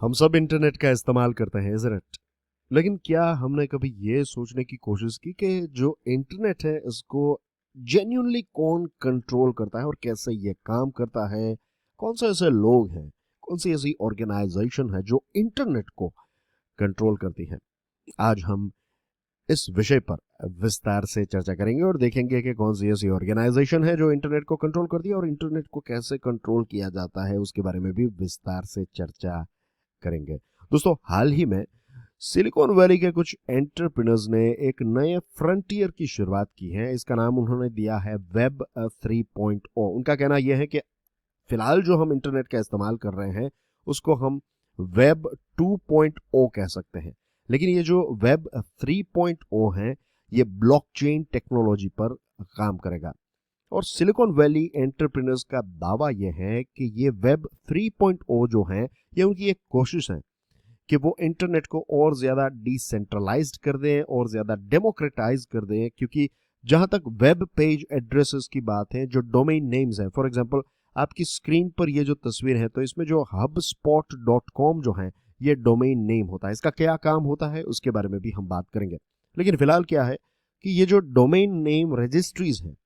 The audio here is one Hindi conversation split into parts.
हम सब इंटरनेट का इस्तेमाल करते हैं, इज़न्ट इट? लेकिन क्या हमने कभी ये सोचने की कोशिश की कि जो इंटरनेट है इसको जेन्युइनली कौन कंट्रोल करता है और कैसे ये काम करता है? कौन से ऐसे लोग हैं, कौन सी ऐसी ऑर्गेनाइजेशन है जो इंटरनेट को कंट्रोल करती है? आज हम इस विषय पर विस्तार से चर्चा करेंगे और देखेंगे कि कौन सी ऐसी ऑर्गेनाइजेशन है जो इंटरनेट को कंट्रोल करती है और इंटरनेट को कैसे कंट्रोल किया जाता है उसके बारे में भी विस्तार से चर्चा करेंगे। दोस्तों, हाल ही में सिलिकॉन वैली के कुछ एंटरप्रेन्योर्स ने एक नए फ्रंटियर की शुरुआत की है। इसका नाम उन्होंने दिया है वेब 3.0। उनका कहना यह है कि फिलहाल जो हम इंटरनेट का इस्तेमाल कर रहे हैं उसको हम वेब 2.0 कह सकते हैं, लेकिन ये जो वेब 3.0 है ये ब्लॉकचेन टेक्नोलॉजी पर काम करेगा। और सिलिकॉन वैली एंटरप्रेन्योर्स का दावा यह है कि ये वेब 3.0 जो है ये उनकी एक कोशिश है कि वो इंटरनेट को और ज्यादा डिसेंट्रलाइज्ड कर दें और ज्यादा डेमोक्रेटाइज कर दें, क्योंकि जहां तक वेब पेज एड्रेसेस की बात है, जो डोमेन नेम्स हैं, फॉर एग्जांपल आपकी स्क्रीन पर ये जो तस्वीर है तो इसमें जो hubspot.com जो है ये डोमेन नेम होता है। इसका क्या काम होता है उसके बारे में भी हम बात करेंगे। लेकिन फिलहाल क्या है कि ये जो डोमेन नेम रजिस्ट्रीज हैं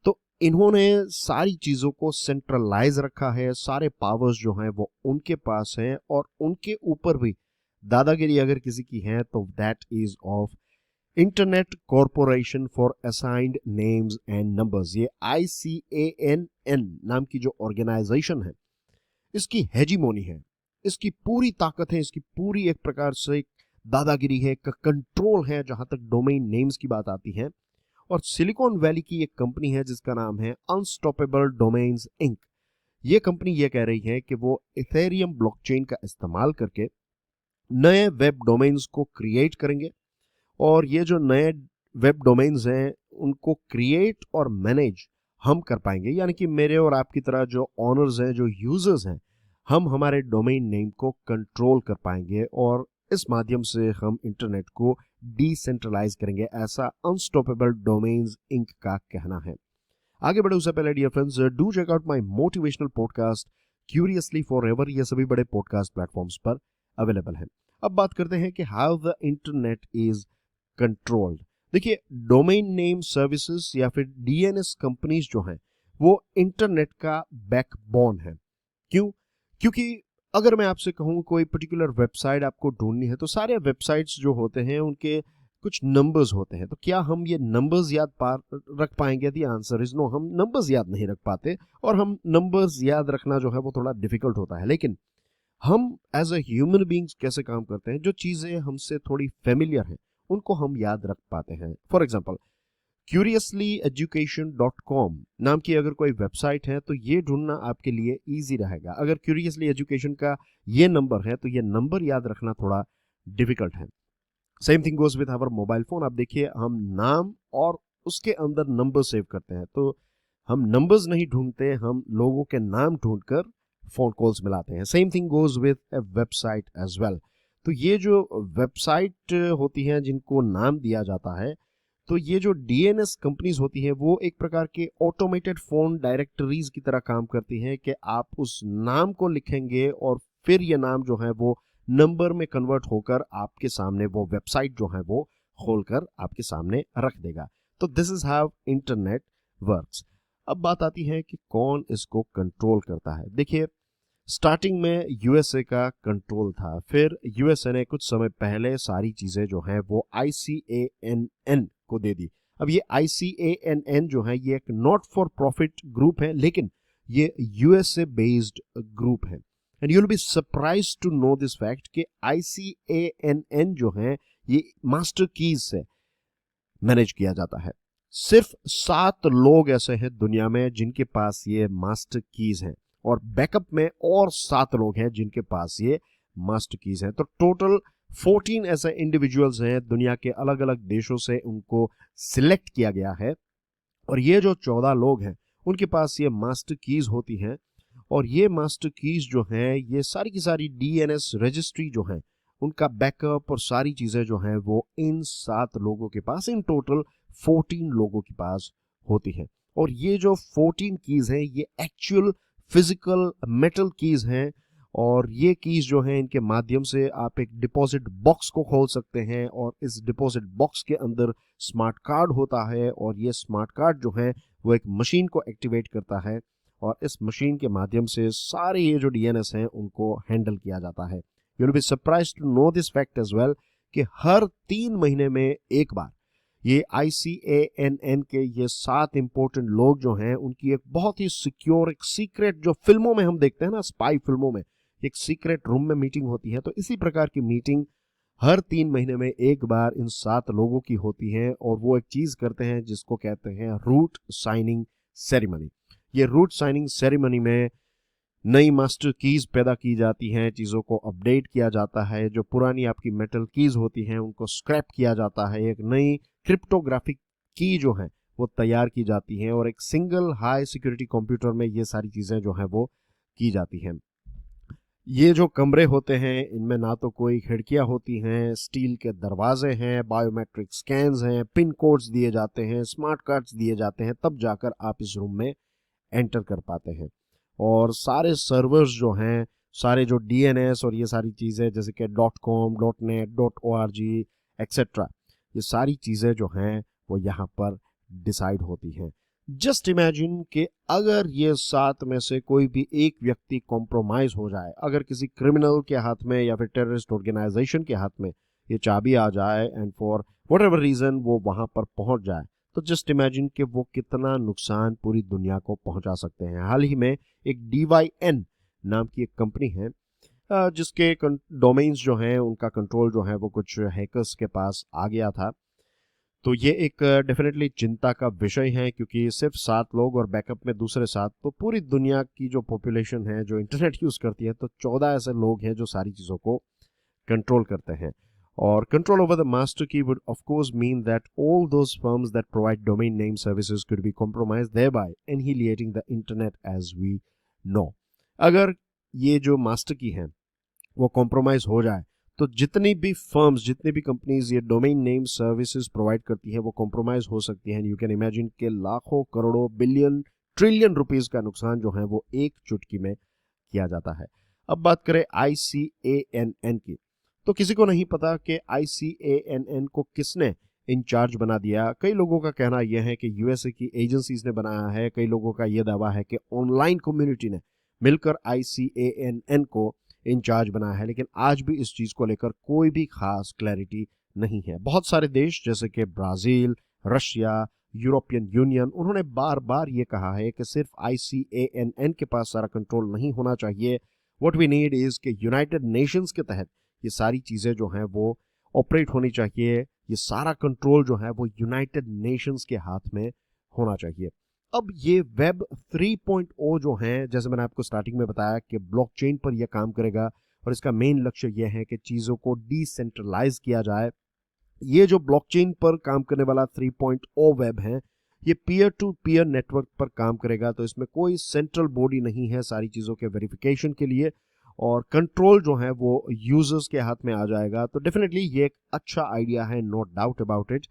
तो इन्होंने सारी चीजों को सेंट्रलाइज रखा है, सारे पावर्स जो हैं वो उनके पास हैं और उनके ऊपर भी दादागिरी अगर किसी की है तो that is of internet corporation for assigned names and numbers. ये ICANN नाम की जो ऑर्गेनाइजेशन है इसकी हेजीमोनी है, इसकी पूरी ताकत है, इसकी पूरी एक प्रकार से दादागिरी है, कंट्रोल है जहां तक डोमेन नेम्स की बात आती है। और सिलिकॉन वैली की एक कंपनी है जिसका नाम है अनस्टॉपेबल डोमेन्स इंक। ये कंपनी ये कह रही है कि वो इथेरियम ब्लॉकचेन का इस्तेमाल करके नए वेब डोमेन्स को क्रिएट करेंगे और ये जो नए वेब डोमेन्स हैं उनको क्रिएट और मैनेज हम कर पाएंगे, यानी कि मेरे और आपकी तरह जो ऑनर्स हैं, जो यूजर्स हैं, हम हमारे डोमेन नेम को कंट्रोल कर पाएंगे और इस माध्यम से हम इंटरनेट को डिसेंट्रलाइज करेंगे, ऐसा अनस्टॉपेबल डोमेन्स इंक का कहना है। आगे बढ़े उससे पहले dear friends, do check out my motivational podcast curiously forever. ये सभी बड़े पॉडकास्ट प्लेटफॉर्म्स पर अवेलेबल है। अब बात करते हैं कि how the internet is controlled. देखिए, डोमेन नेम सर्विसेज या फिर DNS कंपनीज जो हैं वो इंटरनेट का बैकबोन है। क्यों? क्योंकि अगर मैं आपसे कहूं कोई पर्टिकुलर वेबसाइट आपको ढूंढनी है तो सारे वेबसाइट्स जो होते हैं उनके कुछ नंबर्स होते हैं। तो क्या हम ये नंबर्स याद रख पाएंगे? The answer is no. हम नंबर्स याद नहीं रख पाते और हम नंबर्स याद रखना जो है वो थोड़ा डिफिकल्ट होता है। लेकिन हम एज अ ह्यूमन बींग्स कैसे काम करते हैं, जो चीजें हमसे थोड़ी फेमिलियर हैं उनको हम याद रख पाते हैं। फॉर एग्जाम्पल, curiously education.com नाम की अगर कोई वेबसाइट है तो ये ढूंढना आपके लिए इजी रहेगा। अगर क्यूरियसली एजुकेशन का ये नंबर है तो ये नंबर याद रखना थोड़ा डिफिकल्ट है। Same thing goes with our mobile phone. आप देखिए, हम नाम और उसके अंदर नंबर सेव करते हैं, तो हम नंबर्स नहीं ढूंढते, हम लोगों के नाम ढूंढकर फोन कॉल्स मिलाते हैं। Same thing goes with a website as well. तो ये जो वेबसाइट होती हैं जिनको नाम दिया जाता है, तो ये जो DNS कंपनीज होती हैं वो एक प्रकार के ऑटोमेटेड फोन डायरेक्टरीज की तरह काम करती हैं कि आप उस नाम को लिखेंगे और फिर ये नाम जो है वो नंबर में कन्वर्ट होकर आपके सामने वो वेबसाइट जो है वो खोलकर आपके सामने रख देगा। तो this is how internet works. अब बात आती है कि कौन इसको कंट्रोल करता है। देखिए, स्टार्टिंग में USA का कंट्रोल था, फिर USA ने कुछ समय पहले सारी चीजें जो हैं वो ICANN को दे दी। अब ये ICANN जो है ये एक नॉट फॉर प्रॉफिट ग्रुप है, लेकिन ये USA बेस्ड ग्रुप है। And you will be surprise to know this fact कि ICANN जो है ये मास्टर कीज से मैनेज किया जाता है। सिर्फ 7 लोग ऐसे हैं दुनिया में जिनके पास ये मास्टर कीज हैं और बैकअप में और 7 लोग हैं जिनके पास ये मास्टर कीज हैं। तो टोटल 14 ऐसे इंडिविजुअल्स हैं दुनिया के अलग अलग देशों से, उनको सिलेक्ट किया गया है और ये जो 14 लोग हैं उनके पास ये मास्टर कीज होती हैं और ये मास्टर कीज जो हैं ये सारी की सारी DNS रजिस्ट्री जो है उनका बैकअप और सारी चीजें जो हैं वो इन 7 लोगों के पास, इन टोटल 14 लोगों के पास होती हैं। और ये जो 14 कीज हैं ये एक्चुअल फिजिकल मेटल कीज हैं और ये कीज जो हैं इनके माध्यम से आप एक डिपॉजिट बॉक्स को खोल सकते हैं और इस डिपॉजिट बॉक्स के अंदर स्मार्ट कार्ड होता है और ये स्मार्ट कार्ड जो है वो एक मशीन को एक्टिवेट करता है और इस मशीन के माध्यम से सारे ये जो डीएनएस हैं उनको हैंडल किया जाता है। You will be surprised to know this fact as well कि हर 3 महीने में एक बार ये ICANN के ये 7 इंपॉर्टेंट लोग जो हैं उनकी एक बहुत ही सिक्योर, एक सीक्रेट, जो फिल्मों में हम देखते हैं ना, स्पाई फिल्मों में एक सीक्रेट रूम में मीटिंग होती है, तो इसी प्रकार की मीटिंग हर 3 महीने में एक बार इन 7 लोगों की होती है और वो एक चीज करते हैं जिसको कहते हैं रूट साइनिंग सेरेमनी। ये रूट साइनिंग सेरेमनी में नई मास्टर कीज पैदा की जाती हैं, चीज़ों को अपडेट किया जाता है, जो पुरानी आपकी मेटल कीज होती हैं उनको स्क्रैप किया जाता है, एक नई क्रिप्टोग्राफिक की जो है वो तैयार की जाती हैं और एक सिंगल हाई सिक्योरिटी कंप्यूटर में ये सारी चीज़ें जो हैं वो की जाती हैं। ये जो कमरे होते हैं इनमें ना तो कोई खिड़कियां होती हैं, स्टील के दरवाजे हैं, बायोमेट्रिक स्कैन्स हैं, पिन कोड्स दिए जाते हैं, स्मार्ट कार्ड्स दिए जाते हैं, तब जाकर आप इस रूम में एंटर कर पाते हैं। और सारे सर्वर्स जो हैं, सारे जो डीएनएस और ये सारी चीज़ें जैसे कि .com, .net, .org एक्सेट्रा, ये सारी चीज़ें जो हैं वो यहाँ पर डिसाइड होती हैं। जस्ट इमेजिन कि अगर ये 7 में से कोई भी एक व्यक्ति कॉम्प्रोमाइज हो जाए, अगर किसी क्रिमिनल के हाथ में या फिर टेररिस्ट ऑर्गेनाइजेशन के हाथ में ये चाबी आ जाए and for whatever reason वो वहां पर पहुंच जाए, तो जस्ट इमेजिन कि वो कितना नुकसान पूरी दुनिया को पहुंचा सकते हैं। हाल ही में एक DYN नाम की एक कंपनी है जिसके डोमेन्स जो हैं उनका कंट्रोल जो है वो कुछ हैकर्स के पास आ गया था। तो ये एक डेफिनेटली चिंता का विषय है क्योंकि सिर्फ 7 लोग और बैकअप में दूसरे 7, तो पूरी दुनिया की जो पॉपुलेशन है जो इंटरनेट यूज करती है, तो 14 ऐसे लोग हैं जो सारी चीज़ों को कंट्रोल करते हैं। और कंट्रोल ओवर द मास्टर की would of course mean that all those firms that provide domain name services could be compromised, thereby annihilating the internet as we know। अगर ये जो मास्टर की है वो कॉम्प्रोमाइज हो जाए तो जितनी भी फर्म्स, जितनी भी कंपनीज ये डोमेन नेम सर्विसेज प्रोवाइड करती है वो कॉम्प्रोमाइज हो सकती हैं। यू कैन इमेजिन के लाखों, करोड़ों, बिलियन, ट्रिलियन रुपीस का नुकसान जो है वो एक चुटकी में किया जाता है। अब बात करें ICANN की, तो किसी को नहीं पता कि ICANN को किसने इंचार्ज बना दिया। कई लोगों का कहना यह है कि USA की एजेंसीज ने बनाया है, कई लोगों का यह दावा है कि ऑनलाइन कम्युनिटी ने मिलकर ICANN को इंचार्ज बनाया है, लेकिन आज भी इस चीज को लेकर कोई भी खास क्लैरिटी नहीं है। बहुत सारे देश जैसे कि ब्राजील, रशिया, यूरोपियन यूनियन, उन्होंने बार बार ये कहा है कि सिर्फ ICANN के पास सारा कंट्रोल नहीं होना चाहिए। व्हाट वी नीड इज कि यूनाइटेड नेशंस के तहत ये सारी चीजें जो हैं वो ऑपरेट होनी चाहिए, ये सारा कंट्रोल जो है वो यूनाइटेड नेशंस के हाथ में होना चाहिए। अब ये वेब 3.0 जो है, जैसे मैंने आपको स्टार्टिंग में बताया कि ब्लॉकचेन पर यह काम करेगा और इसका मेन लक्ष्य यह है कि चीज़ों को डिसेंट्रलाइज किया जाए। ये जो ब्लॉकचेन पर काम करने वाला 3.0 वेब है, ये पीयर टू पीयर नेटवर्क पर काम करेगा, तो इसमें कोई सेंट्रल बॉडी नहीं है सारी चीज़ों के वेरिफिकेशन के लिए, और कंट्रोल जो है वो यूजर्स के हाथ में आ जाएगा। तो डेफिनेटली ये एक अच्छा आइडिया है, नो डाउट अबाउट इट,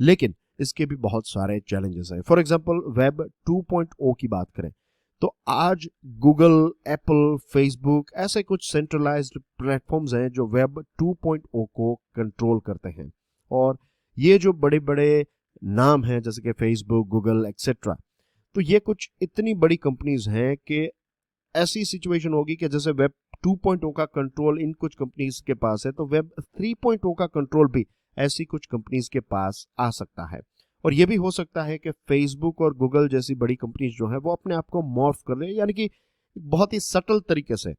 लेकिन इसके भी बहुत सारे चैलेंजेस हैं। फॉर एग्जांपल वेब 2.0 की बात करें तो आज गूगल, एप्पल, फेसबुक ऐसे कुछ सेंट्रलाइज्ड प्लेटफॉर्म्स हैं जो वेब 2.0 को कंट्रोल करते हैं। और ये जो बड़े बड़े नाम हैं जैसे कि फेसबुक, गूगल एक्सेट्रा, तो ये कुछ इतनी बड़ी कंपनीज हैं कि ऐसी सिचुएशन होगी कि जैसे वेब 2.0 का कंट्रोल इन कुछ कंपनीज के पास है, तो वेब 3.0 का कंट्रोल भी ऐसी कुछ कंपनीज के पास आ सकता है। और यह भी हो सकता है कि फेसबुक और गूगल जैसी बड़ी कंपनीज जो है वो अपने आप को मॉर्फ कर ले, यानी कि बहुत ही सटल तरीके से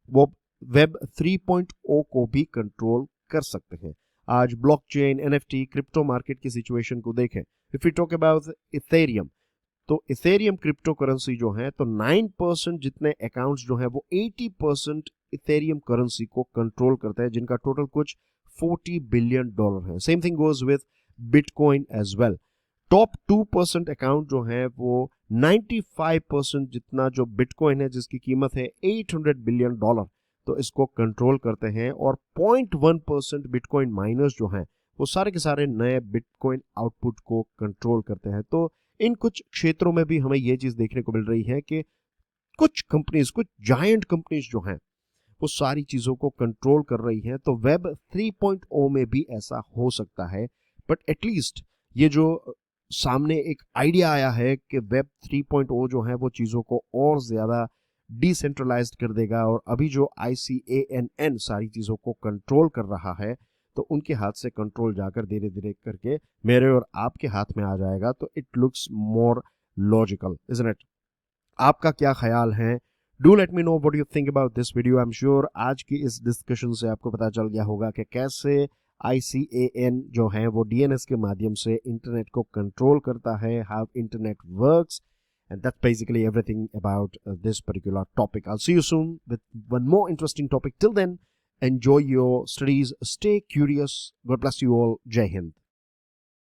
वो वेब 3.0 को भी कंट्रोल कर सकते हैं। आज ब्लॉकचेन, NFT, क्रिप्टो मार्केट की सिचुएशन को देखें, if you talk about Ethereum, तो इथेरियम क्रिप्टो करेंसी जो है, तो 9% जितने अकाउंट्स जो है वो 80% इथेरियम करेंसी को कंट्रोल करते हैं, जिनका टोटल कुछ $40 बिलियन है। Same thing goes with bitcoin as well. Top 2% account जो है वो 95% जितना जो बिटकॉइन है जिसकी कीमत है $800 बिलियन, तो इसको कंट्रोल करते हैं। और 0.1% बिटकॉइन माइनर्स जो हैं वो सारे के सारे नए बिटकॉइन आउटपुट को कंट्रोल करते हैं। तो इन कुछ क्षेत्रों में भी हमें ये चीज देखने को मिल रही है कि कुछ कंपनीज, कुछ जायंट कंपनीज जो हैं वो सारी चीज़ों को कंट्रोल कर रही हैं, तो वेब 3.0 में भी ऐसा हो सकता है। बट एटलीस्ट ये जो सामने एक आइडिया आया है कि वेब 3.0 जो है वो चीज़ों को और ज़्यादा डिसेंट्रलाइज्ड कर देगा, और अभी जो ICANN सारी चीज़ों को कंट्रोल कर रहा है, तो उनके हाथ से कंट्रोल जाकर धीरे धीरे करके मेरे और आपके हाथ में आ जाएगा। तो it looks more logical, isn't it? आपका क्या ख्याल है? Do let me know what you think about this video. I am sure आज की इस डिस्कशन से आपको पता चल गया होगा कि कैसे ICAN जो है वो DNS के माध्यम से इंटरनेट को कंट्रोल करता है, how internet works, and that's basically everything about this particular topic. I'll see you soon with one more interesting topic. Till then, enjoy your studies, stay curious. God bless you all. Jai Hind.